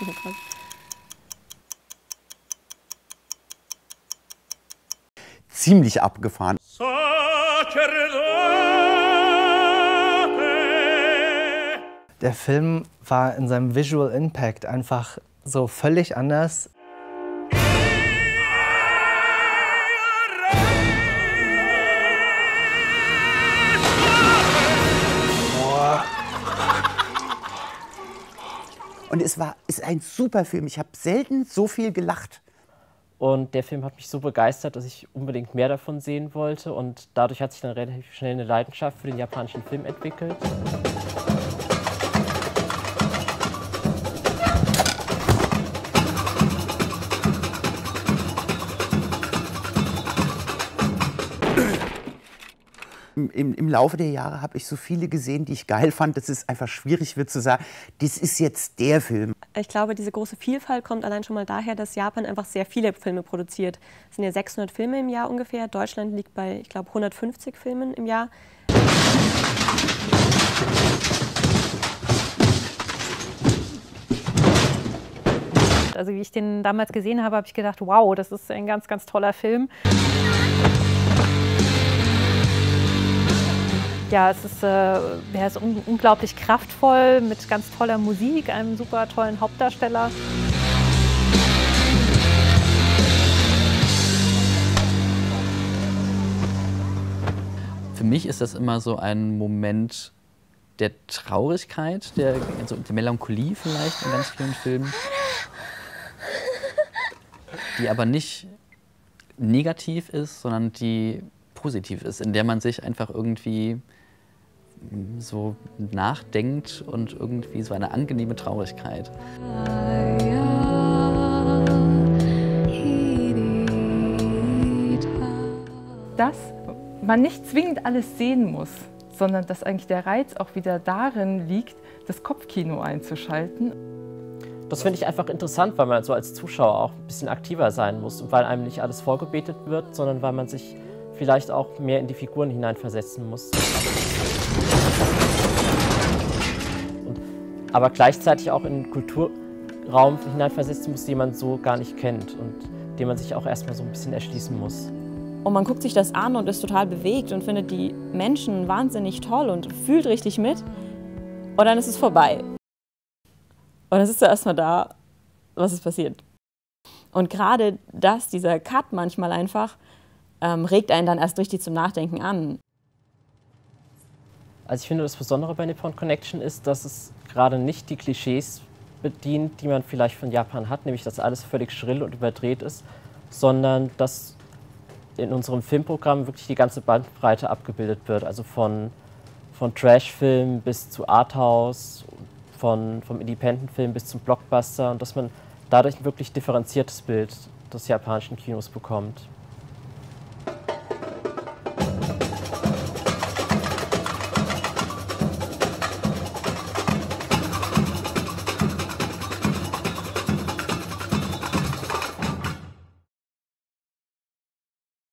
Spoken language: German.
Oh Gott. Ziemlich abgefahren. Der Film war in seinem Visual Impact einfach so völlig anders. Und ist ein super Film. Ich habe selten so viel gelacht. Und der Film hat mich so begeistert, dass ich unbedingt mehr davon sehen wollte. Und dadurch hat sich dann relativ schnell eine Leidenschaft für den japanischen Film entwickelt. Im Laufe der Jahre habe ich so viele gesehen, die ich geil fand, dass es einfach schwierig wird zu sagen, das ist jetzt der Film. Ich glaube, diese große Vielfalt kommt allein schon mal daher, dass Japan einfach sehr viele Filme produziert. Es sind ja 600 Filme im Jahr ungefähr. Deutschland liegt bei, ich glaube, 150 Filmen im Jahr. Also wie ich den damals gesehen habe, habe ich gedacht, wow, das ist ein ganz, ganz toller Film. Ja, er ist unglaublich kraftvoll, mit ganz toller Musik, einem super tollen Hauptdarsteller. Für mich ist das immer so ein Moment der Traurigkeit, der Melancholie vielleicht in ganz vielen Filmen, die aber nicht negativ ist, sondern die positiv ist, in der man sich einfach irgendwie so nachdenkt und irgendwie so eine angenehme Traurigkeit. Dass man nicht zwingend alles sehen muss, sondern dass eigentlich der Reiz auch wieder darin liegt, das Kopfkino einzuschalten. Das finde ich einfach interessant, weil man so als Zuschauer auch ein bisschen aktiver sein muss und weil einem nicht alles vorgebetet wird, sondern weil man sich vielleicht auch mehr in die Figuren hineinversetzen muss. Aber gleichzeitig auch in einen Kulturraum hineinversetzen muss, den man so gar nicht kennt und den man sich auch erstmal so ein bisschen erschließen muss. Und man guckt sich das an und ist total bewegt und findet die Menschen wahnsinnig toll und fühlt richtig mit. Und dann ist es vorbei. Und dann sitzt du erstmal da, was ist passiert? Und gerade dieser Cut manchmal einfach, regt einen dann erst richtig zum Nachdenken an. Also ich finde, das Besondere bei Nippon Connection ist, dass es gerade nicht die Klischees bedient, die man vielleicht von Japan hat, nämlich dass alles völlig schrill und überdreht ist, sondern dass in unserem Filmprogramm wirklich die ganze Bandbreite abgebildet wird, also von Trash-Film bis zu Arthouse, vom Independent-Film bis zum Blockbuster und dass man dadurch ein wirklich differenziertes Bild des japanischen Kinos bekommt.